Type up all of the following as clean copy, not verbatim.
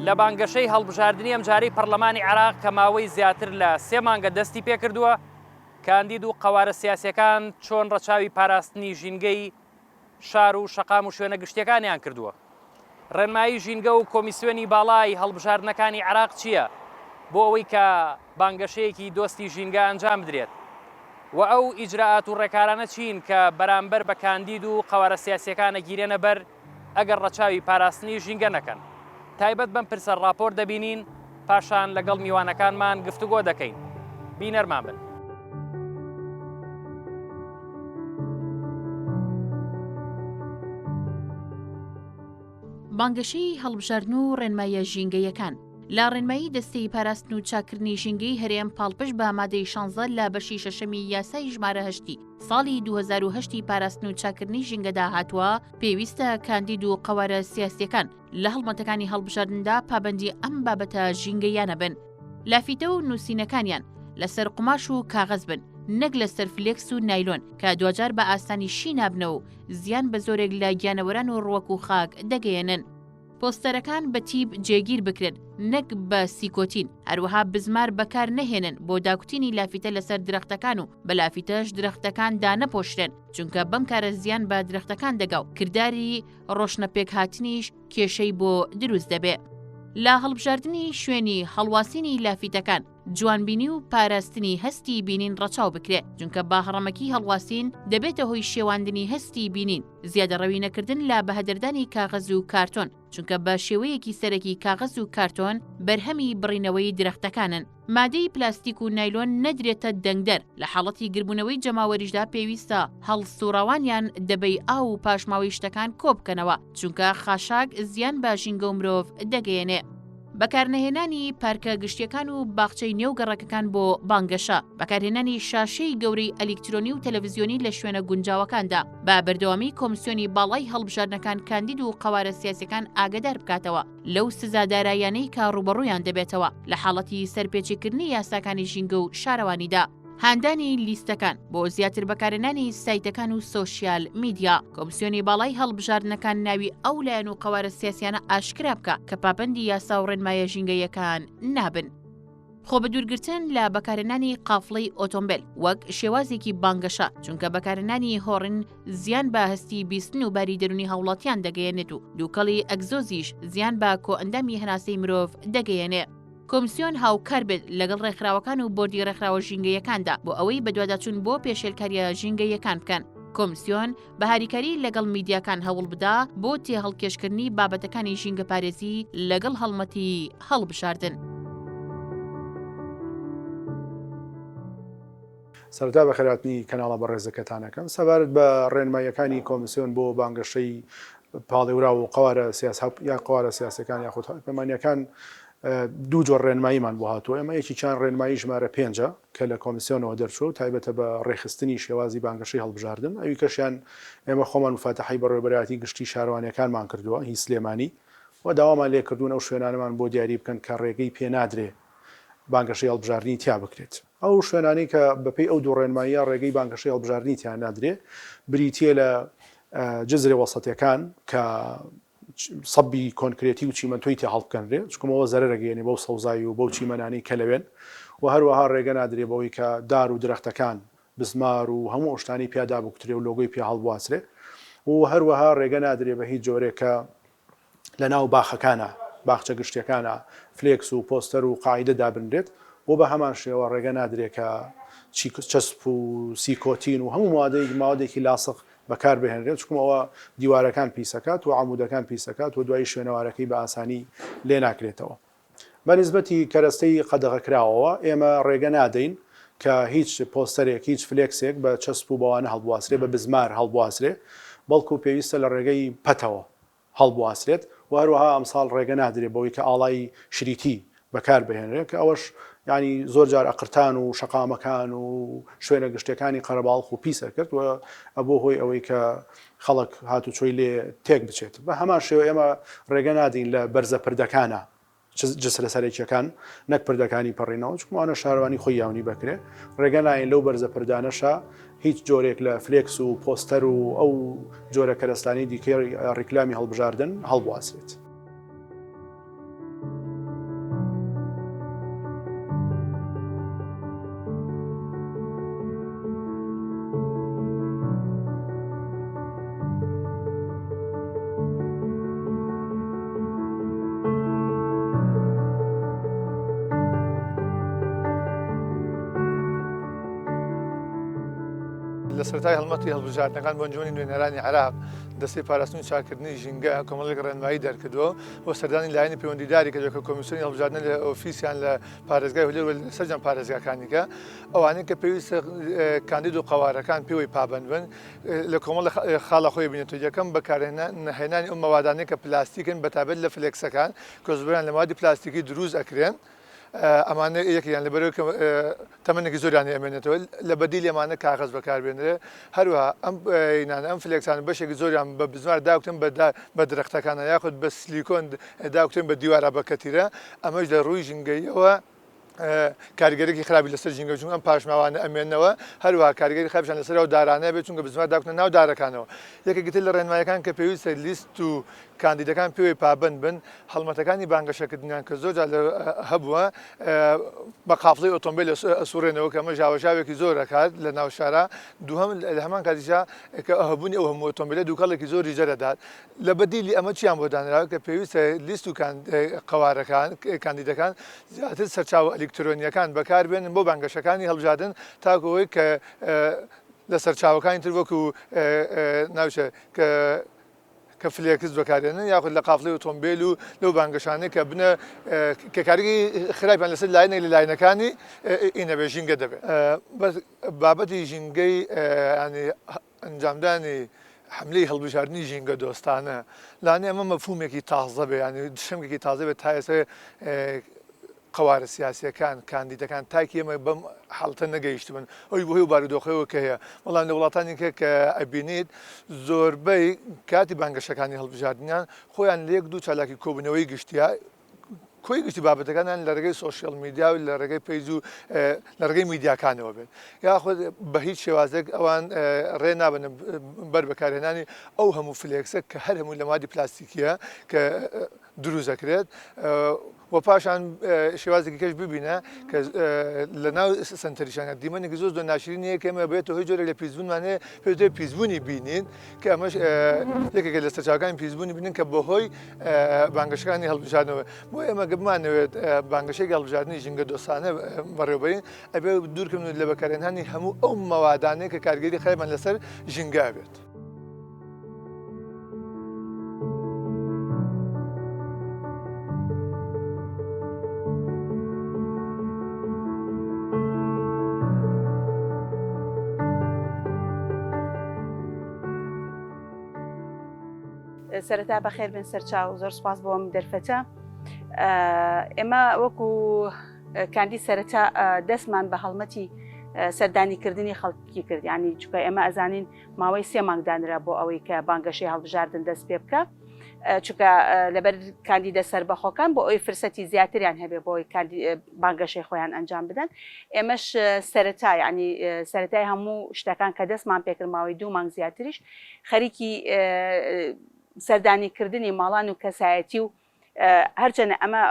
لە بانگەشەی هەڵبژاردننی ئەم جارەی پەرلەمانی عێراق کە ماوەی زیاتر لە 3 مانگە دەستی پێکردووە کاندید و قەوارە سیاسیەکان چۆن ڕەچاوی پاراستنی ژینگەی شار و شەقام و شوێنە گشتیەکانیان کردووە. ڕێنمایی ژینگە و کۆمیسیۆنی باڵای هەڵبژاردنەکانی عێراق چییە بۆ ئەوەی کە بانگەشەیەکی دۆستی ژینگە ئەنجام بدرێت و ئەو ئیجراعات و ڕێکارانە چین کە بەرامبەر بە کاندید و قەوارە سیاسیەکانە گیرێنە بەر ئەگەر ڕەچاوی پاراستنی ژینگە نەکەن. تایبەت بەم پرسە راپۆر دەبینین پاشان لەگەڵ میوانەکانمان گفتوگۆ دەکەین. بینەرمان بن. بانگەشەی هەڵبژاردن و ڕێنماییە ژینگەیەکان لا ڕێنمایی دەستەی پاراستن و چاکردنی ژینگەی هەرێم پاڵپشت بە مادەی 16 لە بەشی شەشەمی یاسای ژمارە 8 ساڵی 2010 پاراستن و چاکردنی ژینگەدا هاتووە پێویستە کاندید و قەوارە سیاسیەکان لە هەڵمەتەکانی هەڵبژاردندا پابەندی ئەم بابەتە ژینگەیانە بن. لافیتە و نووسینەکانیان لەسەر قماش و کاغەز بن نەک لەسەر فلێکس و نایلۆن کە دوجار بە ئاسانی شی نابنە و زیان بە زۆرێک لە گیانەوەران و ڕوەک و خاک دەگەیەنن. پۆستەرەکان بە تیب جێگیر بکرێن نەک بە سیکۆتین هەروەها بزمار بەکار نەهێنن بۆ داکوتینی لافیتە لەسەر درەختەکان و بە لافیتەش درەختەکان دانەپۆشرێن چونکە بەم کارە زیان بە درەختەکان دەگا و کردداری ڕۆشنەپێک هاتنیش کێشەی بۆ دروست دەبێت. لە هەڵبژاردننی شوێنی هەڵواسینی لافیتەکان جوانبینی و پاراستنی هەستی بینین ڕەچاو بکرێت چونکە باهەڕەمەکی هەڵواسین دەبێتە هۆی شێواندنی هەستی بینین زیادەڕەوی نەکردن لە بەهەدەردانی کاغەز و کارتۆن چونکە بە شێوەیەکی سەرەکی کاغەز و کارتۆن بەرهەمی بڕینەوەی درەختەکانن. مادەی پلاستیک و نایلۆن نەدرێتە دەنگدەر لە حاڵەتی گربوونەوەی جەماوەریشدا پێویستە هەڵسوڕاوانیان دەبەی ئاو و پاشماوەی شتەکان کۆبکەنەوە چونکە خاشاک زیان بە ژینگە و مرۆڤ دەگەیەنێ. بەکارنەهێنانی پارکە گشتیەکان و باخچەی نێوگەڕەکەکان بۆ بانگەشە بەکارهێنانی شاشەی گەورەی ئەلکترۆنی و تەلەڤیزیۆنی لە شوێنە گونجاوەکاندا با بەردەوامی کۆمیسیۆنی باڵای هەڵبژاردنەکان کاندید و قەوارە سیاسیەکان ئاگدار بکاتەوە لەو سزادارایانەی کە ڕوبەڕوویان دەبێتەوە لە حاڵەتی سەرپێچیکردنی یاساکانی ژینگە و شارەوانیدا. هاندانی لیستەکان بۆ زیاتر بەکارهێنانی سایتەکان و سۆشیال میدیا کۆمیسیۆنی باڵای هەڵبژاردنەکان ناوی ئەو لایەن و قەوارە سیاسیانە ئاشکرا بکە کە پابەندی یاسا و ڕێنمایە ژینگەیەکان نابن. خۆ بە دوورگرتن لە بەکارهێنانی قافڵەی ئۆتۆمبیل وەک شێوازێکی بانگەشە چونکە بەکارهێنانی هۆڕن زیان بە هەستی بیستن و باری دەرونی هەوڵاتیان دەگەیەنێت و دووکەڵی ئەگزۆزیش زیان بە کۆئەندامی هەناسەی مرۆڤ دەگەیەنێ. کۆمیسیۆن هاوکار بێت لەگەڵ ڕێکخراوەکان و بۆردی ڕێکخراوە ژینگەیەکاندا بۆ ئەوەی بەدواداچوون بۆ پێشێلکاریە ژینگەیەکان بکەن. کۆمیسیۆن بە هاریکاری لەگەڵ میدیاکان هەوڵ بدا بۆ تێهەڵکێشکردنی بابەتەکانی ژینگە پارێزی لەگەڵ هەڵمەتی هەڵبژاردن. سەرەتا بە خێراتنی کەناڵە بەڕێزەکەتانەکەم سەبارەت بە ڕێنماییەکانی کۆمیسیۆن بۆ بانگەشەی پاڵێورا و قەوارە یا قەوارە سیاسەکان یاخود پەیمانیەکان دوو جۆر ڕێنماییمان بۆ هاتووە. ئێمە یەکی چند ڕێنمایی ژمارە 5 کە لە کۆمیسیۆنەوە دەرچوو تایبەتە بە ڕێخستنی شێوازی بانگەشەی هەڵبژاردن ئەوی کەشیان ئێمە خۆمان مفاتەحەی بەڕێوەبەرایەتی گشتی شارەوانیەکانمان کردووە هی سلێمانی و داوامان لێکردوون ئەو شوێنانەمان بۆ دیاری بکەن کە ڕێگەی پێ نادرێ بانگەشەی هەڵبژاردننی تیا بکرێت. ئەو شوێنانی کە بەپێی ئەو دوو ڕێنماییە ڕێگەی بانگەشەی هەڵبژاردننی تیان نادرێ بریتیە لە جزرێ وەسەتیەکان کە سەبی کۆنکرێتی و چیمەنتۆی تێ هەڵبکەنرێ چکمەوە زەرەرەگەیەنێ بەو سەوزایی و بەو چیمەنانی کە لەوێن و هەروەها ڕێگە نادرێ بەوەی کە دار و درەختەکان بزمار و هەموو ئۆشتانی پیادا بکترێ و لۆگۆی پێ هەڵبواسرێ و هەروەها ڕێگە نادرێ بە هیچ جۆرێکە لە ناو باخەکانە باخچە گشتیەکانە فلێکس و پۆستەر و قاعدە دابنرێت و بە هەمان شێوە ڕێگە نادرێ کە چەسپ و سیکۆتین و هەموو مادێکی لاسق بەکار بهێنرێت چکمەوە دیوارەکان پیسەکات و عمودەکان پیسەکات و دوای شوێنەوارەکەی بە ئاسانی لێ ناکرێتەوە. بە نسبەتی کەرەستەی قەدەغەکراوەوە ئێمە ڕێگە نادەین کە هیچ پۆستەرێک هیچ فلێکسێک بە چەسپ و بەوانە هەڵبواسرێ بە بزمار هەڵبواسرێ بەڵکو پێویستە لە ڕێگەی پەتەوە هەڵبواسرێت و هەروەها ئەمساڵ ڕێگە نادرێ بەوەی کە ئاڵای شریتی بەکار بهێنرێت کە ئەوەش ینی زۆر جار ئەقرتان و شەقامەکان و شوێنە گشتەکانی قەرەباڵق و پیسە کرد و ئەبوو هۆی ئەوەی کە خەڵک هاتوچۆی لێ تێک بچێت. بە هەمان شێوە ئێمە ڕێگە نادین لە بەرزە پردەکانە جسرە سەرێکیەکان نەک پردەکانی پەڕینەوە چکمانە شارەوانی خۆی یاونی بکرێ ڕێگە ناین لەو بەرزە پردانەشە هیچ جۆرێک لە فلێکس و پۆستەر و ئەو جۆرە کەرەستانی دیکەی ڕیکلامی هەڵبژاردن هەڵبواسرێت. لە سەرەتای هەڵمەتی هەڵبژاردنەکان بۆ ئەنجومەنی نوێنەرانی عێراق دەستەی پاراستنی و چاکردنی ژینگە کۆمەڵێک ڕێنمایی دەرکردەوە بۆ سەردانی لایەنی پەیوەندیداری کردووە کە کۆمیسیۆنی هەڵبژاردنە لە ئۆفیسیان لە پارێزگای هەولێر سەرجەم پارێزگاکانیکە ئەوانەیە کە پێویستە کاندید و قەوارەکان پێوەی پابند بن لە کۆمەڵ خاڵە خۆی بینێتەوە یەکەم بەکارهێنانی ئەو مەوادانەیە کە پلاستیکن بەتابەت لە فلێکسەکان کە زۆریان لە موادی پلاستیکی دروست ئەکرێن ئەمانە یەکیان لەبەرەوە کە تەمەنێکی زۆریانی ئەمێنێتەوە لە بەدیل ئەمانە کاغەز بەکاربێنرێ هەروەها ئەم فلێکسان بەشێکی زۆریان بە بزمار داوتن بە درەختەکانە یاخود بە سلیکۆن داوتن بە دیوارە بەکەتیرە ئەمەش لە ڕووی ژینگەیەوە کاریگەرێکی خراپی لەسەر ژینگە چونکە ئەم پاشماوانە ئەمێنەوە هەروەها کاریگەری خراپیان لەسەر ئەو دارانەیە بێت چونکە بزمار داوتنە ناو دارەکانەوە یەکێکی لە ڕێنماییەکان کە پێویستە لیست و کاندیدەکان پێوەی پابند بن هەڵمەتەکانی بانگەشەکردنیان کە زۆر هەبووە بە قافڵی ئۆتۆمبیل ئەسوڕێنەوە کە ئەمە ژاوەژاوێکی زۆر دەکات لە ناو شارە دووهەم لە هەمان کاتیشا کە هەبوونی ئەو هەموو ئۆتۆمبیلە دووکەڵێکی زۆری جەرەدات لە بەدیلی ئەمە چیان بۆ دانراوە کە پێویستە لیست و قەوارەکان کاندیدەکان زیاتر سەرچاوە ئەلکترۆنیەکان بەکاربێنن بۆ بانگەشەکانی هەڵبژاردن تاکەوەی کە لە سەرچاوەکانی تر وەکو ناوچە کە فلێکس بەکارێنن یاخود لە قافڵی ئۆتۆمبیل و لەو بانگەشانەی کە بنە کە کارێکی خراپیان لەسەر لایەنێک لە لاینەکانی ئینەبێ ژینگە دەبێت بابەتی ژینگەی ئەنجامدانی حملەی هەڵبژاردننی ژینگە دۆستانە لاانێ ئەمە مەفهومێکی تازە بێ ینی شەمێکی تازە بێت تا ئێستا قەوارە سیاسیەکان کاندیدەکان تاکی ئێمە بەم حاڵتە نەگەیشتبن ئەوی بۆ هەیە و بارودۆخەوە کە هەیە وەڵام لە وڵاتانێکە کە ئەبینیت زۆربەی کاتی بانگەشەکانی هەڵبژاردنیان خۆیان لە یەک دوو چالاکی کۆبوونەوەی گشتیا کۆی گشتی بابەتەکانیان لە ڕێگەی سۆشیال میدیا و لە ڕێگەی پەیج و لە ڕێگەی میدیاکانەوە بێت یاخود بە هیچ شێوازێک ئەوان ڕێ نابن بەر بەکارهێنانی ئەو هەموو فلێکسە کە هەر هەموو لە مادی پلاستیکیە کە دروست دەکرێت و پاشان شێوازێکی کەش ببینە کە لە ناو سنتەریشانە دیمەنێکی زۆر زۆر ناشرینیە کە ئێمە بێتەوە هۆی جۆرێک لە پیسبوونمانەیە پێوتێ پیسبوونی بینین کە ئەمەش یەکێکە لە سەرچاوەکانی پیسبوونی بینن کە بەهۆی بانگەشەکانی هەڵبژاردنەوە بۆ ئێمە بمانەوێت بانگەشەیەکی هەڵبژاردننی ژینگە دۆستانە بەڕێوەبەرین ئەبێ دوورکەون لە بەکارهێنانی هەموو ئەو مەوادانەیە کە کارگەری خراپیان لەسەر ژینگە بێت. سەرەتا بەخێر بن سەرچاو زۆر سپاس بۆم دەرفەتە ئێمە وەکو کاندی سەرەتا دەستمان بە هەڵمەتی سەردانیکردنی خەڵکی کرد ینی چونکە ئێمە ئەزانین ماوەی 3 مانگدانرا بۆ ئەوەی کە بانگەشەی هەڵبژاردن دەست پێ بکە چونکە لەبەر کاندیدە سەربەخۆکان بۆ ئەوی فرسەتی زیاتریان هەبێ بۆی بانگەشەی خۆیان ئەنجام بدەن ئێمەش سەرەتا ینی سەرەتای هەموو شتەکان کە دەستمان پێکرد ماوەی 2 مانگ زیاتریش خەریکی سەردانیکردنی ماڵان و کەسایەتی و هەرچەنە ئەمە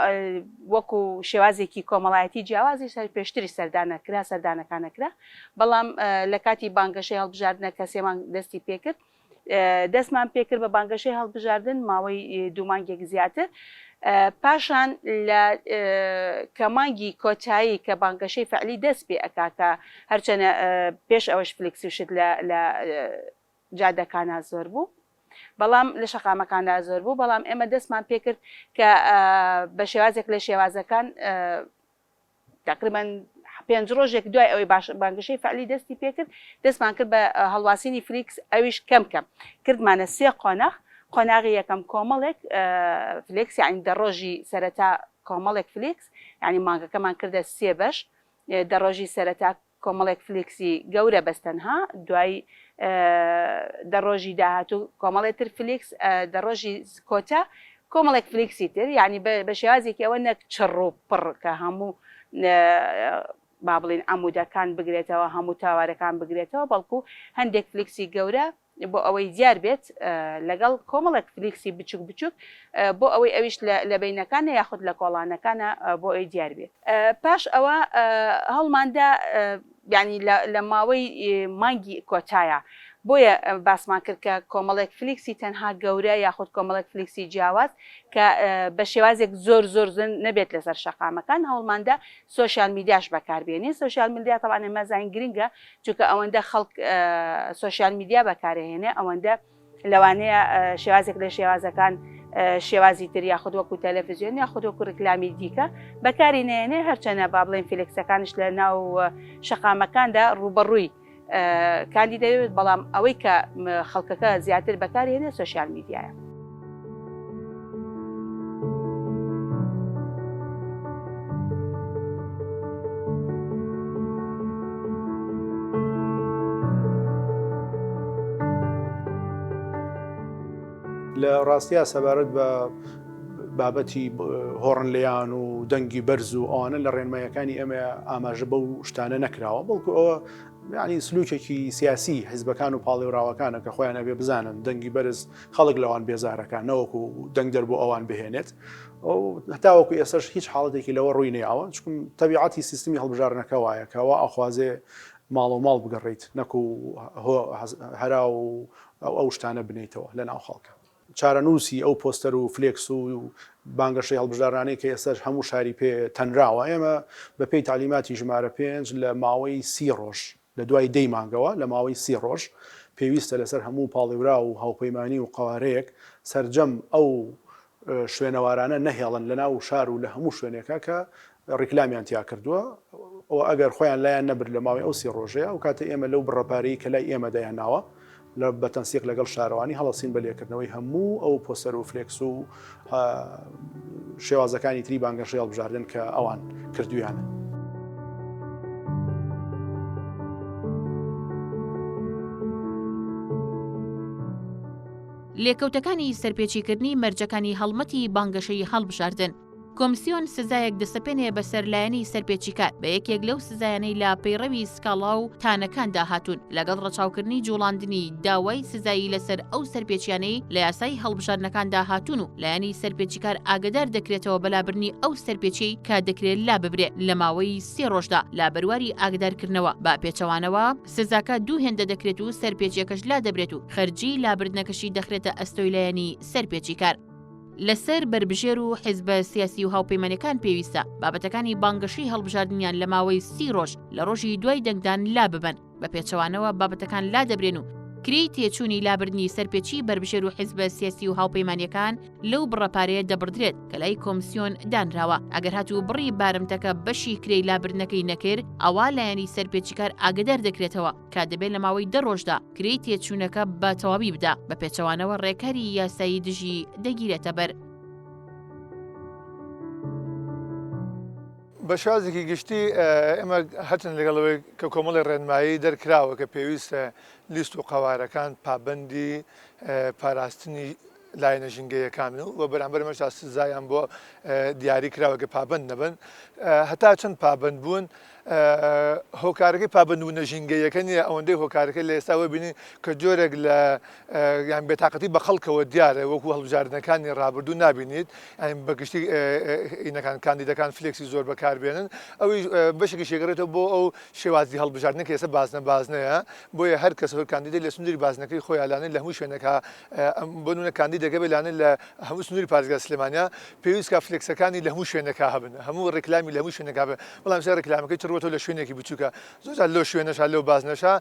وەکو شێوازێکی کۆمەڵایەتی جیاوازی سەر پێشتری سەردانەکرا سەردانەکانەکرا بەڵام لە کاتی بانگەشەی هەڵبژاردنە کە 3 مانگ دەستی پێکرد دەستمان پێکرد بە بانگەشەی هەڵبژاردن ماوەی 2 مانگێک زیاتر پاشان لە کەمانگی کۆتایی کە بانگەشەی فعلی دەست پێ ئەکاکە هەرچەنە پێش ئەوەش فلکسیشت لە جادەکانە زۆر بوو بەڵام لە شەقامەکاندا زۆر بوو بەڵام ئێمە دەستمان پێکرد کە بە شێوازێک لە شێوازەکان تقریباً 5 ڕۆژێک دوای ئەوەی بانگەشەی فعلی دەستی پێکرد دەستمان کرد بە هەڵواسینی فلیکس ئەویش کەم کردمانە 3 قۆناغی یەکەم کۆمەڵێک فلیکس یعنی دەڕۆژی سەرەتا کۆمەڵێک فلیکس یعنی مانگەکەمان کردە 3 بەش دەڕۆژی سەرەتا کۆمەڵێک فلیکسی گەورە بەستەنها دوای دەڕۆژی داهاتوو کۆمەڵێتر فلیکس دەڕۆژی کۆتا کۆمەڵێک فلیکسی تر یعنی بە شێوازێکی ئەوە نەک چڕ و پڕ کە هەموو با بڵین ئەمودەکان بگرێتەوە هەموو تاوارەکان بگرێتەوە بەڵکو هەندێک فلیکسی گەورە بۆ ئەوەی دیار بێت لەگەڵ کۆمەڵێک فلیکسی بچوک بۆ ئەوەی ئەویش لە بینەکانە یاخود لە کۆڵانەکانە بۆ ئەوی دیار بێت پاش ئەوە هەڵماندا ینی لە ماوەی مانگی کۆتایە بۆیە باسمان کرد کە کۆمەڵێک فلیکسی تەنها گەورە یاخود کۆمەڵێک فلیکسی جیاواز کە بە شێوازێک زۆر زۆر نەبێت لەسەر شەقامەکان هەوڵماندا سوۆشیال میدیاش بەکاربێنین سوۆشیال میدیا تەوانێ مەزان گرنگە چونکە ئەوەندە خەڵک سوۆشیال میدیا بەکارهێنێ ئەوەندە لەوانەیە شێوازێک لە شێوازەکان شێوازی تر یاخود وەکو تەلەڤیزیۆن یاخود وەکو ڕکلامی دیکە بەکاری نێنێ هەرچەنە با بڵێن فلکسەکانش لە ناو شەقامەکاندا ڕوبەڕووی کاندی دەوێت بەڵام ئەوەی کە خەڵکەکە زیاتر بەکارهێنێ سوۆشیال میدیایە. لە ڕاستیە سەبارەت بە بابەتی هۆڕنلیان و دەنگی بەرز و ئەوانە لە ڕێنمایەکانی ئەمە ئاماژە بەو شتانە نەکراوە بەڵکو ئەوە ینی سلوکێکی سیاسی حیزبەکان و پاڵێوراوەکانە کە خۆیان ئەبێ بزانن دەنگی بەرز خەڵک لەوان بێزارەکان نەوەکو دەنگ دەر بۆ ئەوان بهێنێت هەتاوەکو ئێسش هیچ حاڵەتێکی لەوە ڕووی نەیاوە چکم تەبیعەتی سیستمی هەڵبژارنەکە وایە کەەوە ئەخوازێ ماڵ و ماڵ بگەڕیت نەکو هەرا و ئەو شتانە بنیتەوە لە ناو خەڵکە. چارەنووسی ئەو پۆستەر و فلێکس و بانگەشەی هەڵبژارانەی کە ئێستاش هەموو شاری پێ تەنراوە ئێمە بە پێی تعلیماتی ژمارە 5 لە ماوەی 30 ڕۆژ لە دوای دەی مانگەوە لە ماوەی 30 ڕۆژ پێویستە لەسەر هەموو پاڵیورا و هاوپەیمانی و قوارەیەک سەرجەم ئەو شوێنەوارانە نەهێڵن لە ناو شار و لە هەموو شوێنێکە کە ڕیکلامیان تیا کردووە ئەو ئەگەر خۆیان لایەن نەبرد لە ماوەی ئەو 30 ڕۆژەیە و کاتە ئێمە لەو بڕەپارەی کە لای ئێمە دەیاناوە لە بەتەنسیق لەگەڵ شارەوانی هەڵەسین بە لێکردنەوەی هەموو ئەو پۆستەر و فلێکس و شێوازەکانی تری بانگەشەی هەڵبژاردن کە ئەوان کردویانە. لێکەوتەکانی سەرپێچیکردنی مەرجەکانی هەڵمەتی بانگەشەی هەڵبژاردن کۆمیسیۆن سزایەک دەسەپێنێ بە سەرلایەنی سەرپێچیکار بە یەکێک لەو سزایانەی لا پەیڕەوی سکاڵا و تانەکاندا هاتوون لەگەڵ ڕەچاوکردنی جوڵاندنی داوای سزایی لەسەر ئەو سەرپێچیانەی لە یاسای هەڵبژاردنەکاندا هاتوون و لایەنی سەرپێچیکار ئاگدار دەکرێتەوە بەلابرنی ئەو سەرپێچی کا دەکرێت لا ببرێت لە ماوەی 30 ڕۆژدا لا بەرواری ئاگدارکردنەوە با پێچەوانەوە سزاکە دوو هێندە دەکرێت و سەرپێچیەکەش لا دەبرێت و خەرجی لابردنەکەشی دەخرێتە ئەستۆی لایەنی سەرپێچیکار. لەسەر بربژێر و حیزبە سیاسی و هاوپەیمانیەکان پێویستە بابەتەکانی بانگەشەی هەڵبژاردنیان لە ماوەی 30 ڕۆژ لە ڕۆژی دوای دەنگدان لا ببن بە پێچەوانەوە بابەتەکان لا دەبرێن و کری تێچوونی لابردنی سەرپێچی بربژێر و حیزبە سیاسی و هاوپەیمانیەکان لەو بڕەپارەیە دەبردرێت کە لای کۆمیسیۆن دانراوە ئەگەر هاتوو بڕی بارمتەکە بەشی کرێی لابردنەکەی نەکرد ئەوا لایەنی سەرپێچیکار ئاگدار دەکرێتەوە کە دەبێت لە ماوەی 10 ڕۆژدا کری تێچوونەکە بە تەواوی بدا بە پێچەوانەوە ڕێکاری یاسایی دژی دەگیرێتە بەر. بە شازێکی گشتی ئێمە هەچەند لەگەڵەوەی کە کۆمەڵی ڕێنمایی دەرکراوە کە پێویستە لیست و قەوارەکان پابەندی پاراستنی لایەنە ژینگەیەکان و بەرامبەر ئەمەش سزایان بۆ دیاری کراوە کە پابەند نەبن هەتا چەند پابەند بوون هۆکارەکەی پابندبوونە ژینگەیەکە نیە ئەوەندەی هۆکارەکە لە ئێستاوە بینی کە جۆرێک لە یان بێتاقەتی بە خەڵکەوە دیارە وەکو هەڵبژاردنەکانی ڕابردوو نبینیت بەگشتی ئینەکان کاندیدەکان فلێکسی زۆر بەکاربێنن ئەوی بەشێکی شێگەڕێتەوە بۆ ئەو شێوازی هەڵبژاردنە کە ئێستا بازنەیە بۆیە هەر کەس کاندیدای لە سنووری بازنەکەی خۆیانلانێت لە هەموو شوێنەکە بۆ نمونە کاندیدەکە بێلانێت لە هەموو سنووری پارێزگا سلێمانیا پێویست کە فلێکسەکانی لە هەموو شوێنەکە هەبن هەموو ڕێکلامی لە هەموو شوێنەکە بێ بەڵام سەر ڕێکلامەکەی تۆ لە شوێنێکی بچووکە زۆر لەو شوێنەشا لەو بازنەشا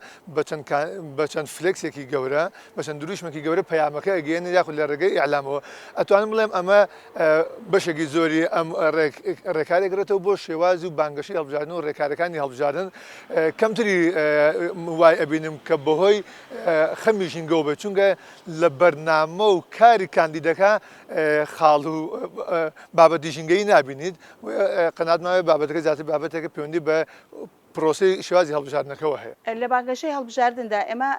بە چەند فلێکسێکی گەورە بە چەند دروشمێکی گەورە پەیامەکە ئەگەێنێت یاخود لە ڕێگەی ئیعلامەوە ئەتوانم بڵێم ئەمە بەشێکی زۆری ئەم ڕێکارێکرێتەوە بۆ شێوازی و بانگەشەی هەڵبژاردن و ڕێکارەکانی هەڵبژاردن کەمتری وای ئەبینم کە بەهۆی خەمی ژینگەەوە بێت چونکە لە بەرنامە و کاری کاندیدەکە خاڵ و بابەتی ژینگەی نبینیت قەناتماوەیە بابەتەکە زیاتر بابەتێکە پەیوەندی بە پرۆسی شێوازی هەڵبژاردنەکەەوە هەیە. لە بانگەشەی هەڵبژاردندا ئێمە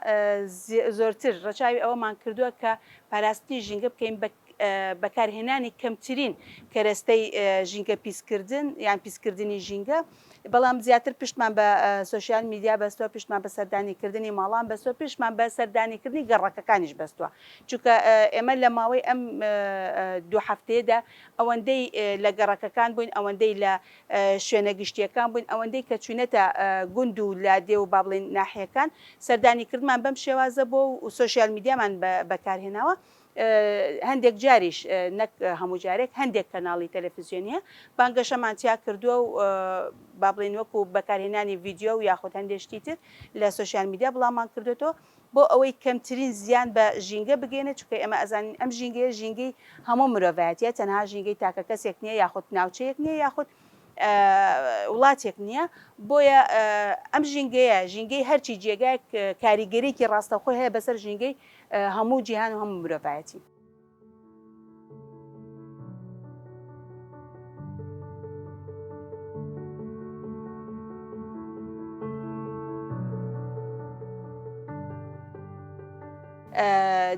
زۆرتر ڕەچاوی ئەوەمان کردووە کە پاراستنی ژینگە بکەین بە بەکارهێنانی کەمترین کەرەستەی ژینگە پیسکردن یان پیسکردنی ژینگە بەڵام زیاتر پشتمان بە سوسیال میدیا بەستووە پشتمان بە سەردانیکردنی ماڵان بەستووە پشتمان بە سەردانیکردنی گەڕەکەکانیش بەستووە چونکە ئێمە لە ماوەی ئەم دوو هەفتەیەدا ئەوەندەی لە گەڕەکەکان بووین ئەوەندەی لە شوێنە گشتیەکان بووین ئەوەندەی کە چوونەتە گوند و لا دێ و با بڵێن ناحیەکان سەردانیکردمان بەم شێوازە بۆ و سوسیال میدیامان بەکارهێناوە هەندێک جاریش نەک هەموو جارێک هەندێک کەناڵی تەلەڤیزیۆنیە بانگەشەمان تیا کردووە و با بڵێن وەکو بەکارهێنانی ڤیددیۆ و یاخود هەندێشتی تر لە سوسیال میدیا بڵاومان کردوێتەوە بۆ ئەوەی کەمترین زیان بە ژینگە بگەێنێت چکە ئێمە ئەزانین ئەم ژینگەیە ژینگەی هەموو مرۆڤایەتیە تەنها ژینگەی تاکە کەسێک نییە یاخود ناوچەیەک نییە یاخود وڵاتێک نییە بۆیە ئەم ژینگەی هەرچی جێگایك کاریگەریکی ڕاستەخۆی هەیە بەسەر ژینگەی هەموو جیهان و هەموو مرۆڤایەتی.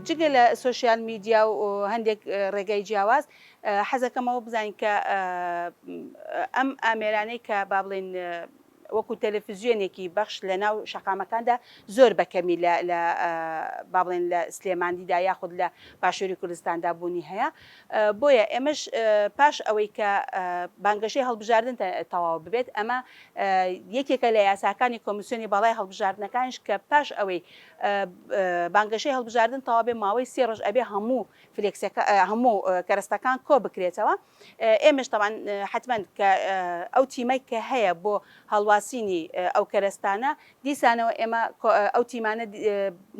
جگە لە سوسیال میدیا و هەندێک ڕێگای جیاواز حەزەکەمەوە بزانین کە ئەم ئامێرانەی کە با بڵێن وەکو تەلەڤیزیۆنێکی بەخش لە ناو شەقامەکاندا زۆر بەکەمی لە با بڵێن لە سلێمانیدا یاخود لە باشووری کوردستاندا بوونی هەیە بۆیە ئێمەش پاش ئەوەی کە بانگەشەی هەڵبژاردن تەواو ببێت ئەمە یەکێکە لە یاساکانی کۆمیسیۆنی باڵای هەڵبژاردنەکانش کە پاش ئەوەی بانگەشەی هەڵبژاردن تەواو بێ ماوەی 3 ڕۆژ ئەبێ هەموو کەرەستەکان کۆ بکرێتەوە ئێمەش تەمان حتمەن کە ئەو تیمەی کە هەیە بۆ هەڵواسینی ئەو کەرەستانە دیسانەوە ئێمە ئەو تیمانە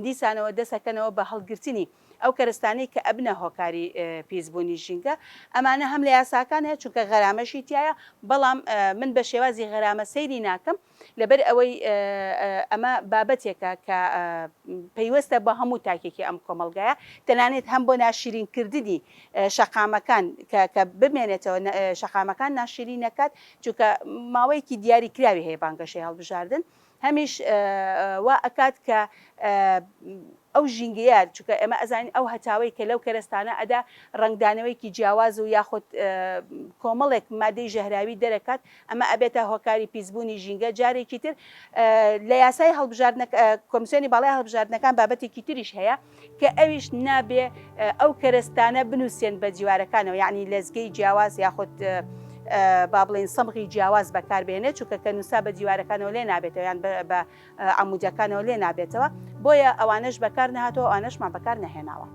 دیسانەوە دەسەکەنەوە بە هەڵگرتنی ئەو کەرەستانەی کە ئەبنە هۆکاری پیسبوونی ژینگە ئەمانە هەم لە یاساکان هەیە چونکە غەرامەشی تایە بەڵام من بە شێوازی غەرامە سەیری ناکەم لەبەر ئەوەی ئەمە بابەتێکە کە پەیوەستە بە هەموو تاکێکی ئەم کۆمەلگایە تەنانێت هەم بۆ ناشرینکردنی شەقامەکان کە بمێنێتەوە شەقامەکان ناشری نەکات چونکە ماوەیەکی دیاریکراوی هەیە بانگەشەی هەڵبژاردن هەمیش وا ئەکات کە ئەو ژینگەیە چونکە ئێمە ئەزانین ئەو هەتاوەی کە لەو کەرەستانە ئەدا ڕنگدانەوەیکی جیاواز و یاخود کۆمەڵێک مادەی ژەهراوی دەرەکات ئەمە ئەبێتە هۆکاری پیسبوونی ژینگە جارێکی تر لە یاسای کۆمیسیۆنی باڵای هەڵبژاردنەکان بابەتێکی تریش هەیە کە ئەویش نابێ ئەو کەرەستانە بنووسێن بە جیوارەکانەوە یعنی لەزگەی جیاواز یاخود با بڵێن سەمغی جیاواز بەکاربێنێت چونکە کە نووسا بە دیوارەکانەوە لێ نابێتەوە یان بە عەمودەکانەوە لێ نابێتەوە بۆیە ئەوانەش بەکار نەهاتەوە ئەوانەشمان بەکار نەهێناوە.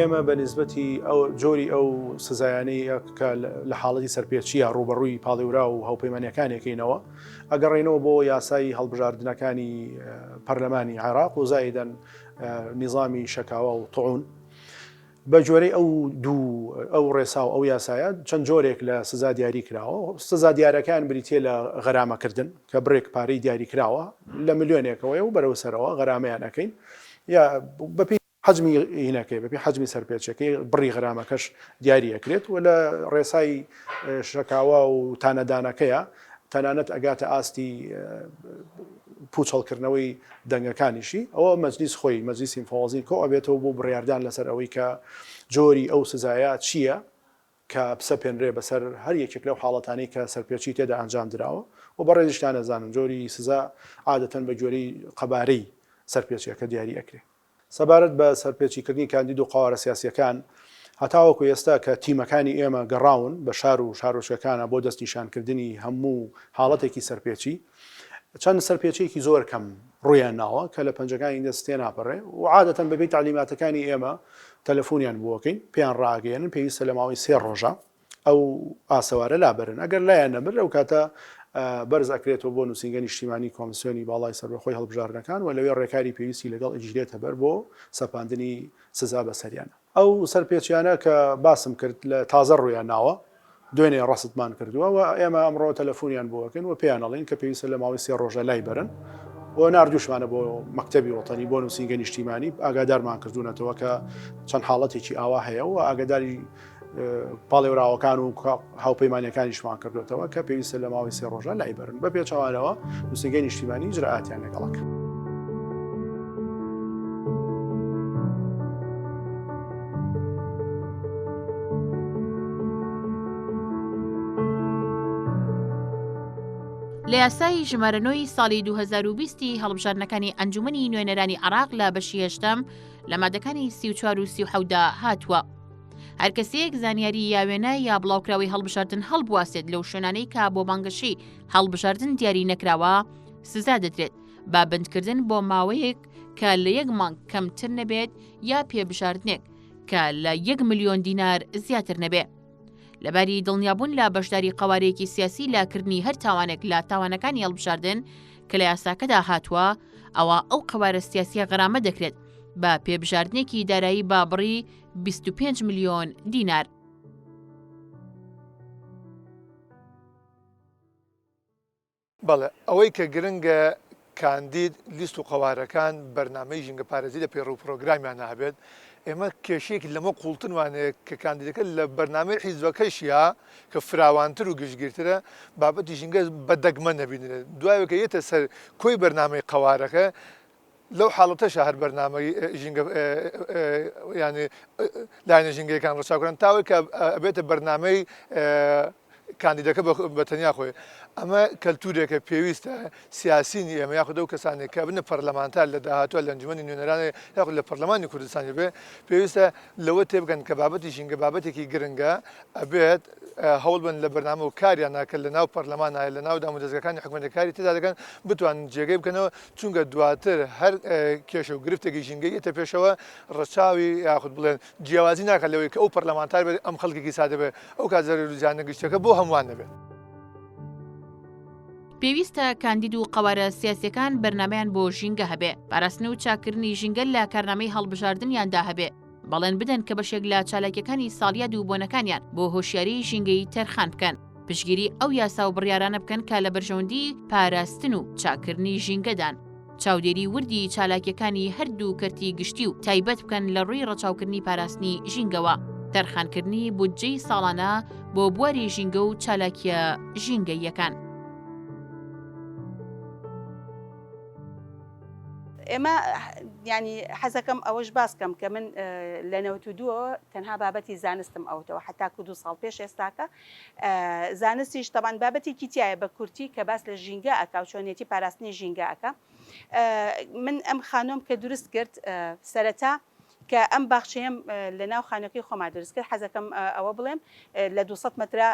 ئێمە بە نسبەتی ئەو جۆری ئەو سزایانەی کە لە حاڵەتی سەرپێچیە ڕوبەڕووی پاڵێورا و هەوپەیمانیەکانێکینەوە ئەگەڕێنەوە بۆ یاسای هەڵبژاردنەکانی پەرلەمانی عێراق و زایدەن نیزامی شەکاوە و طعون بە جۆرەی ئەو ڕێسا و ئەو یاسایە چەند جۆرێک لە سزا دیاری کراوە سزا دیارەکان بریتێ لە غەرامەکردن کە بڕێک پارەی دیاری کراوە لە ملیۆنێکەوەی و بەرەو سەرەوە غەرامەیانەکەین یا بەپی حجمی هینەکەی بەپی حجمی سەرپێچەکەی بڕی غەرامەکەش دیاریەکرێت و لە ڕێسای شەکاوە و تانەدانەکەیە تەنانەت ئەگاتە ئاستی پوچەڵکردنەوەی دەنگەکانیشی ئەوە مەجلیس خۆی مەجلیسی مفەوەزین کۆ ئەبێتەوە بۆ بڕیاردان لەسەر ئەوەی کە جۆری ئەو سزایە چییە کە بسەپێنرێ بەسەر هەر یەکێک لەو حاڵەتانەی کە سەرپێچی تێدا ئەنجام درراوە و بەڕێزیشتان نەزانن جۆری سزا عادەتەن بە جۆری قەبارەی سەرپێچیەکە دیاری ئەکرێت. سەبارەت بە سەرپێچیکردنی کاندید و قاوارە سیاسیەکان هەتاوەکو ئێستا کە تیمەکانی ئێمە گەڕاون بە شار و شارۆچەکانە بۆ دەستنیشانکردنی هەموو حاڵەتێکی سەرپێچی چەند سەرپێچێکی زۆر کەم ڕویان ناوە کە لە پەنجەکانی دەستێ ناپەڕێ و عادەتەن بەبێ تعلیماتەکانی ئێمە تەلەفۆنیان بووەکەین پێیان ڕاگەێنن پێویستە لە ماوەی 3 ڕۆژە ئەو ئاسەوارە لابەرن ئەگەر لایەن نەبر ئەو کاتە بەرز ئەکرێتەوە بۆ نووسینگە نیشتیمانی کۆمیسیۆنی باڵای سەربەخۆی هەڵبژاردنەکان و لەوێ ڕێکاری پێویستی لەگەڵ ئیجرێتە بەر بۆ سەپاندنی سزا بەسەریانە. ئەو سەرپێچیانە کە باسم کرد لە تازە ڕوویان ناوە دوێنێ ڕاستمان کردووە و ئێمە ئەمڕۆ تەلەفۆنیان بۆکەن و پێیان ئەڵین کە پێویستە لە ماوەی 3 ڕۆژە لای بەرن و نردوشمانە بۆ مەکتەبی وڵاتانی بۆ نووسینگە نیشتیمانی ئاگادارمان کردوونەتەوە کە چەند حاڵەتێکی ئاوا هەیە و ئاگاداری پاڵێوراوەکان و هاوپەیمانیەکانیشمان کردوێتەوە کە پێویستە لە ماوەی 3 ڕۆژە لای بەرن بە پێچەوانەوە نووسینگەی نیشتیمانی ئیجراعاتیان لەگەڵک. لە یاسای ژمارەنۆی ساڵی 2020 هەڵبژاردنەکانی ئەنجومەنی نوێنەرانی عێراق لە بەشی هێشتم لە مادەکانی 34 و 37دا هاتووە. هەر کەسێک زانیاری یاوێنە یا بڵاوکراوی هەڵبژاردن هەڵبواسێت لەو شوێنانەی کە بۆ بانگەشەی هەڵبژاردن دیاری نەکراوە سزا دەدرێت بە بندکردن بۆ ماوەیەک کە لە 1 مانگ کەمتر نەبێت یا پێبژاردنێک کە لە 1 ملیۆن دینار زیاتر نەبێت. لەباری دڵنیابوون لە بەشداری قوارەیەکی سیاسی لاکردنی هەر تاوانێک لە تاوانەکانی هەڵبژاردن کە لە یاساکەدا هاتووە ئەوە ئەو قوارە سیاسیە غەرامە دەکرێت بە پێبژاردنێکی دارایی بابڕی 25 ملیۆن دینار. بەڵێ ئەوەی کە گرنگە کاندید لیست و قوارەکان بەرنامەی ژینگە پارێزی لە پێڕوو پرۆگرامیان هەبێت ئێمە کێشەیەکی لەمە قوڵتن وانەیە کە کاندیدەکە لە بەرنامەی حیزبەکەشیە کە فراوانتر و گشتگیرترە بابەتی ژینگە بەدەگمە نەبینێت دوایەکە یێتە سەر کۆی بەرنامەی قوارەکە لەو حاڵەتەشە هەر بەرنامەی ژینگە ینی لاینە ژینگەکان ڕەچاوکردن تاوەی کە ئەبێتە بەرنامەی کاندیدەکە بەتەنیا خۆی ئەمە کەلتورێکە پێویستە سیاسینی ئێمە یاخود ئەو کەسانێک کە بنە پەرلەمانتار لە داهاتوە لە ئەنجومەنی نوێنەرانی یاخود لە پەرلەمانی کوردستانی بێ پێویستە لەوە تێبگەن کە بابەتی ژینگە بابەتێکی گرنگە ئەبێت هەوڵ بن لە بەرنامە و کاریان ناکە لە ناو پەرلەمان لە ناو دامودەستگەکانی حکوومەتەکاری تێدا دەکەن بتوانن جێگەی بکەنەوە چونکە دواتر هەر کێشە و گرفتێکی ژینگەی ئێتە پێشەوە ڕەچاوی یاخود بڵێن جیاوازی ناکە لەوەی کە ئەو پەرلەمانتار بێت ئەم خەڵکێکی سادە بێت ئەو کاتزەرێ و زیانە گشتەکە بۆ هەمووان نەبێت. پێویستە کاندید و قوارە سیاسیەکان بەرنمەیان بۆ ژینگە هەبێ پاراستن و چاکردنی ژینگە لە کارنامەی هەڵبژاردنیاندا هەبێ بەڵێن بدەن کە بەشێک لە چالاکیەکانی ساڵیا دووبوونەکانیان بۆ هۆشیاری ژینگەی تەرخان بکەن پشگیری ئەو یاسا و بڕیارانە بکەن کە لە بەرژەوەندی پاراستن و چاکردنی ژینگەدان چاودێری وردی چالاکیەکانی هەردوو کەرتی گشتی و تایبەت بکەن لە ڕووی ڕەچاوکردنی پاراستنی ژینگەوە تەرخانکردنی بودجەی ساڵانە بۆ بواری ژینگە و چالاکیە ژینگەیەکان. ئێمە ینی حەزەکەم ئەوەش باسکەم کە من لە 92 تەنها بابەتی زانستم ئەوتەوە حتاکو 2 ساڵ پێش ئێستاکە زانستیش تەبان بابەتێکی تایە بە کورتی کە باس لە ژینگە ئەکا و چۆنێتی پاراستنی ژینگە ئەکە من ئەم خانۆم کە دروست کرد سەرەتا کە ئەم باخچەیەم لە ناو خانەکەی خۆما دروست کرد حەزەکەم ئەوە بڵێم لە 200 مترە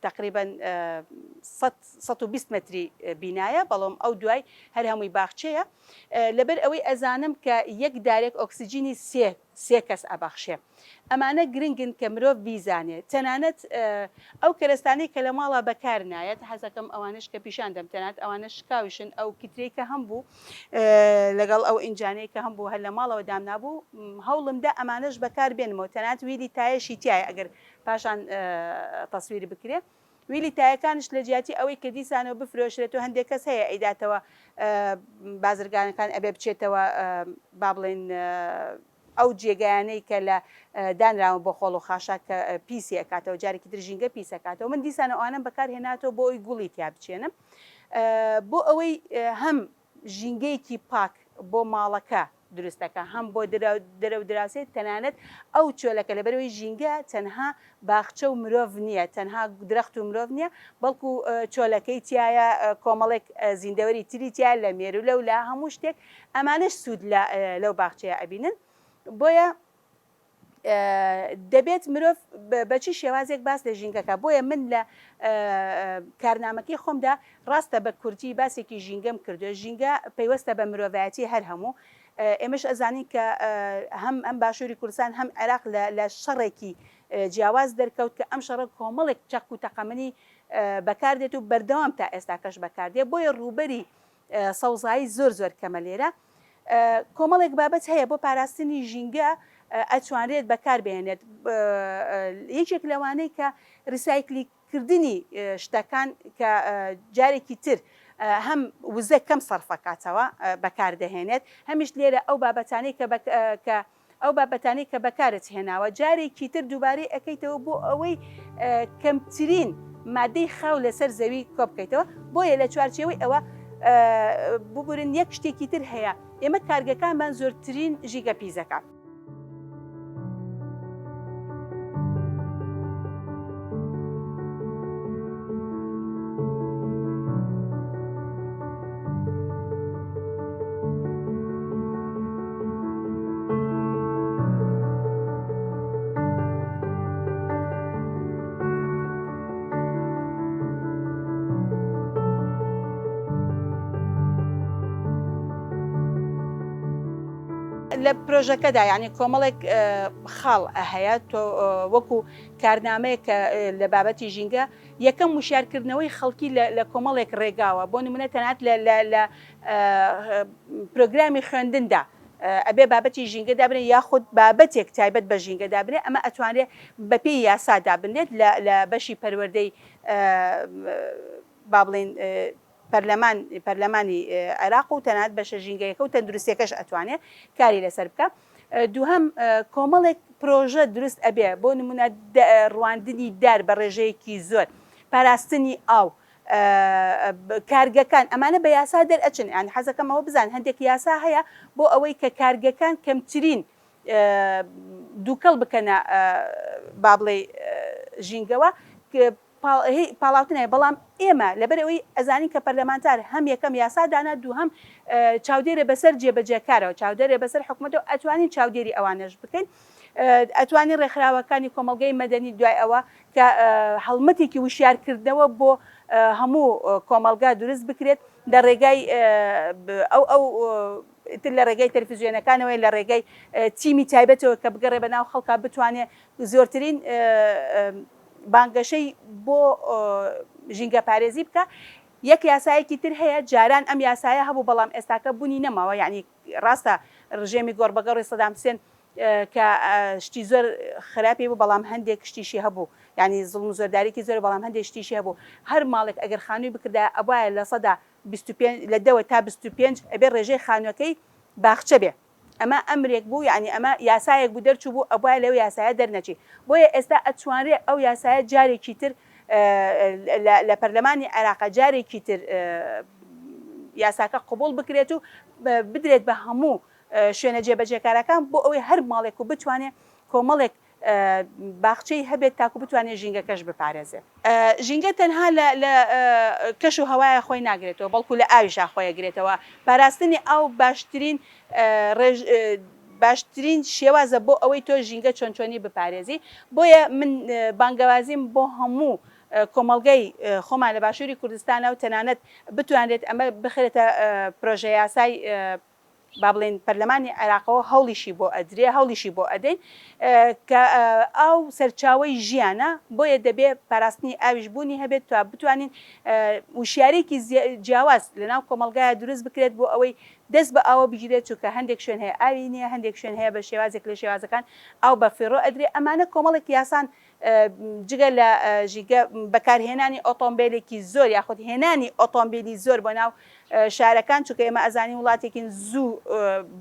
تقریبا 120 متری بینایە بەڵام ئەو دوای هەر هەمووی باخچەیە لەبەر ئەوەی ئەزانم کە یەک دارێک ئۆکسسیجینی سێ کەس ئەبەخشێ ئەمانە گرنگن کە مرۆڤ بیزانێت تەنانەت ئەو کەرەستانەی کە لە ماڵە بەکار نایەت حەزەکەم ئەوانش کە پیشان دەم تەنانەت ئەوانە شکاویشن ئەو کترەی کە هەم بوو لەگەڵ ئەو ئینجانەی کە هەم بوو هەر لە ماڵەوە دامنابوو هەوڵمدا ئەمانەش بەکار بێنمەوە تەنانەت ویلی تایەشی تایە ئەگەر پاشان تەسویری بکرێت ویلی تایەکانش لە جیاتی ئەوەی کە دیسانەوە بفرۆشرێتەوە هەندێک کەس هەیە ئەیداتەوە بازرگانەکان ئەبێ بچێتەوە با بڵێن ئەو جێگایانەی کە لە دانراوە بۆ خۆڵ و خاشاک کە پیسی ئەکاتەوە جارێکی تر ژینگە پیسەکاتەوە من دیسانە ئەوانم بەکار هێناتەوە بۆ ئەوی گوڵی تیا بچێنم بۆ ئەوەی هەم ژینگەیەکی پاک بۆ ماڵەکە دروستەکە هەم بۆ دەرەو دراوسێت تەنانەت ئەو چۆلەکە لەبەرەوەی ژینگە تەنها باخچە و مرۆڤ نییە تەنها درەخت و مرۆڤ نییە بەڵکو چۆلەکەی تایە کۆمەڵێک زیندەوەری تری تیا لە مێرو لەو لا هەموو شتێک ئەمانش سوود لەو باخچەیە ئەبینن بۆیە دەبێت مرۆڤ بەچی شێوازێک باس لە ژینگەکە بۆیە من لە کارنامەکەی خۆمدا ڕاستە بە کورتی باسێکی ژینگەم کردو ژینگە پەیوەستە بە مرۆڤایەتی هەر هەموو ئێمەش ئەزانی کە هەم ئەم باشووری کوردستان هەم عێراق لە شەڕێکی جیاواز دەرکەوت کە ئەم شەڕە کۆمەڵێک چەق و تەقەمەنی بەکاردێت و بەردەوام تا ئێستاکەش بەکاردێت بۆیە ڕووبەری سەوزایی زۆر کەمە لێرە کۆمەڵێک بابەت هەیە بۆ پاراستنی ژینگە ئەتوانرێت بەکاربێنێت یەکێک لەوانەی کە ریسایکلیکردنی شتەکان کە جارێکی تر هەم وزە کەم سەرفەکاتەوە بەکاردەهێنێت هەمیش لێرە ئەو بابەتانەی کە ئەو بابەتانەی کە بەکارت هێناوە جارێکی تر دووبارەی ئەەکەیتەوە بۆ ئەوەی کەمترین مادەی خاو لەسەر زەوی کۆ بکەیتەوە بۆیە لە چوارچێوەی ئەوە ببورن یەک شتێکی تر هەیە ئێمە کارگەکانمان زۆرترین ژیگە پیزەکە. لە پرۆژەکەدا یعنی کۆمەڵێک خاڵ هەیە تۆ وەکو کارنامەیە کە لە بابەتی ژینگە یەکەم وشارکردنەوەی خەڵکی لە کۆمەڵێک ڕێگاوە بۆ نمونە تەنات لە پرۆگرامی خوێندندا ئەبێ بابەتی ژینگە دابنێت یاخود بابەتێک تایبەت بە ژینگە دابنێت ئەمە ئەتوانێت بەپێی یاسا دابنێت لە بەشی پەروەردەی با بڵێن پەرلەمانی عێراق و تەنات بەشە ژینگەیەکە و تەندروستیەکەش ئەتوانێت کاری لەسەر بکە. دووهەم کۆمەڵێک پرۆژە دروست ئەبێ بۆ نمونە ڕواندنی دار بە ڕێژەیەکی زۆر پاراستنی ئاو کارگەکان ئەمانە بە یاسا دەرئەچن یان حەزەکەمەوە بزان هەندێک یاسا هەیە بۆ ئەوەی کە کارگەکان کەمترین دووکەڵ بکەنە با بڵێ ژینگەوە پاڵاوتنەیە بەڵام ئێمە لەبەرەوەی ئەزانین کە پەرلەمانتار هەم یەکەم یاسا دانا دووهەم چاودێرە بەسەر جێبەجێکارەوە چاودێرە بەسەر حکوومەتەوە ئەتوانین چاودێری ئەوانەش بکەین ئەتوانین ڕێکخراوەکانی کۆمەلگەی مەدەنی دوای ئەوە کە هەڵمەتێکی وشارکردنەوە بۆ هەموو کۆمەلگا دروست بکرێت لە ڕێگای ئەو لە ڕێگەی تەلەڤیزیۆنەکانەوەی لە ڕێگای تیمی تایبەتەوە کە بگەڕێ بەناو خەڵکا بتوانێت زۆرترین بانگەشەی بۆ ژینگە پارێزی بکە. یەک یاسایەکی تر هەیە جاران ئەم یاسایە هەبوو بەڵام ئێستاکە بوونی نەماوە یعنی ڕاستە ڕژێمی گۆڕبەگەڕی سەدام حوسێن کە شتی زۆر خراپی بوو بەڵام هەندێک شتیشی هەبوو ینی زڵم و زۆرداریکی زۆر بەڵام هەندێک شتیشی هەبوو هەر ماڵێک ئەگەر خانووی بکردا ئەبایە لە سەدا 25 لە 10 تا 25 ئەبێ ڕێژەی خانووەکەی باخچە بێ ئەمە ئەمرێک بوو یعنی ئەمە یاسایەک بوو دەرچوو بوو ئەبایە لەو یاسایە دەرنەچی بۆیە ئێستا ئەتوانرێت ئەو یاسایە جارێکی تر لە پەرلەمانی عێراق جارێکی تر یاساکە قبول بکرێت و بدرێت بە هەموو شوێنە جێبەجێکارەکان بۆ ئەوەی هەر ماڵێک و بتوانێت کۆمەڵێک باخچەی هەبێت تاکو بتوانێت ژینگەکەش بپارێزێت. ژینگە تەنها لە کەش و هەوایە خۆی ناگرێتەوە بەڵکو لە ئاویشا خۆیەگرێتەوە پاراستنی ئاو باشترین شێوازە بۆ ئەوەی تۆ ژینگە چۆنچۆنی بپارێزی بۆیە من بانگەوازیم بۆ هەموو کۆمەلگەی خۆمان لە باشووری کوردستانە و تەنانەت بتوانێت ئەمە بخرێتە پرۆژە یاسای با بڵێن پەرلەمانی عێراقەوە هەوڵیشی بۆ ئەدرێ هەوڵیشی بۆ ئەدەین کە ئاو سەرچاوی ژیانە بۆیە دەبێت پاراستنی ئاویش بوونی هەبێت تا بتوانین وشارێکی جیاواز لەناو کۆمەلگایە دروست بکرێت بۆ ئەوەی دەست بە ئاوە بگیرێت چونکە هەندێک شوێن هەیە ئاوی نییە هەندێک شوێن هەیە بە شێوازێک لە شێوازەکان ئاو بە فێڕۆ ئەدرێ ئەمانە کۆمەڵێک یاسان جگە لە ژیگە بەکارهێنانی ئۆتۆمبیلێکی زۆر یاخود هێنانی ئۆتۆمبیلی زۆر بۆ ناو شارەکان چونکە ئێمە ئەزانی وڵاتێکین زوو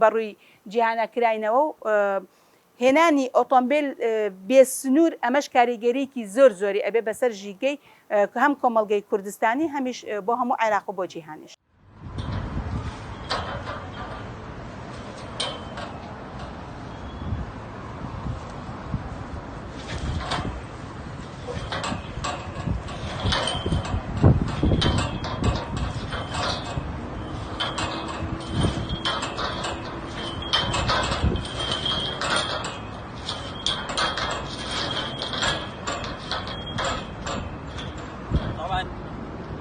بەڕووی جیهانە کراینەوە و هێنانی ئۆتۆمبیل بێسنوور ئەمەش کاریگەریەکی زۆر زۆری ئەبێ بەسەر ژیگەی هەم کۆمەلگەی کوردستانی هەمیش بۆ هەموو عێراق و بۆ جیهانیش.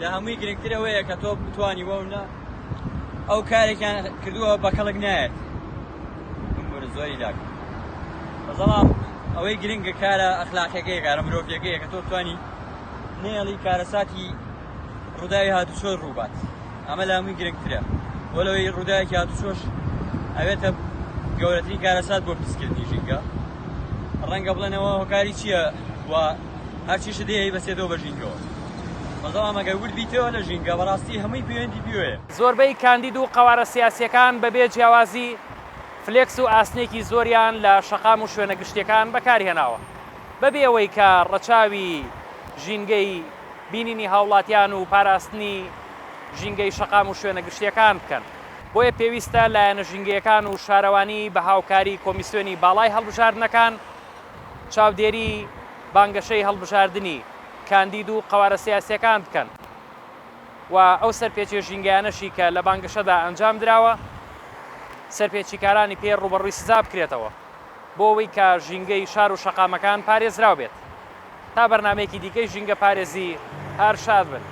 لە هەمووی گرنگترەوەیە کە تۆ بتوانی وەونە ئەو کارێکیان کردووە بە کەڵک نایەت زۆری لاک بەزەڵام ئەوەی گرنگە کارە ئەخلاقیەکەی کارە مرۆڤیەکەیە کە تۆ بتوانی نێڵی کارەساتی ڕووداوی هاتوچۆش ڕووبات ئەمە لە هەمووی گرنگترە بۆ لەوەی ڕووداوێکی هاتوچۆش ئەوێتە گەورەترین کارەسات بۆ پیسکردنی ژینگە ڕەنگە بڵێنەوە هۆکاری چییە و هەرچیشە دێ بەسێتەوە بە ژینگەوە بەڵام ئەگەر ورد بیتەوە لە ژینگە بەڕاستی هەمووی پەیوەندی پێوەیە. زۆربەی کاندید و قەوارە سیاسیەکان بەبێ جیاوازی فلێکس و ئاسنێکی زۆریان لە شەقام و شوێنە گشتیەکان بەکاری هێناوە بەبێ ئەوەی کە ڕەچاوی ژینگەی بینینی هاوڵاتیان و پاراستنی ژینگەی شەقام و شوێنە گشتیەکان بکەن. بۆیە پێویستە لایەنە ژینگەیەکان و شارەوانی بە هاوکاری کۆمیسیۆنی باڵای هەڵبژاردنەکان چاودێری بانگەشەی هەڵبژاردننی کاندید و قەوارە سیاسیەکان بکەن و ئەو سەرپێچی ژینگەیانەشی کە لە بانگەشەدا ئەنجام درراوە سەرپێچیکارانی پێ ڕوبەڕووی سزا بکرێتەوە بۆ ئەوەی کە ژینگەی شار و شەقامەکان پارێزراو بێت تا بەرنامەیەکی دیکەی ژینگە پارێزی هەر شاد بن.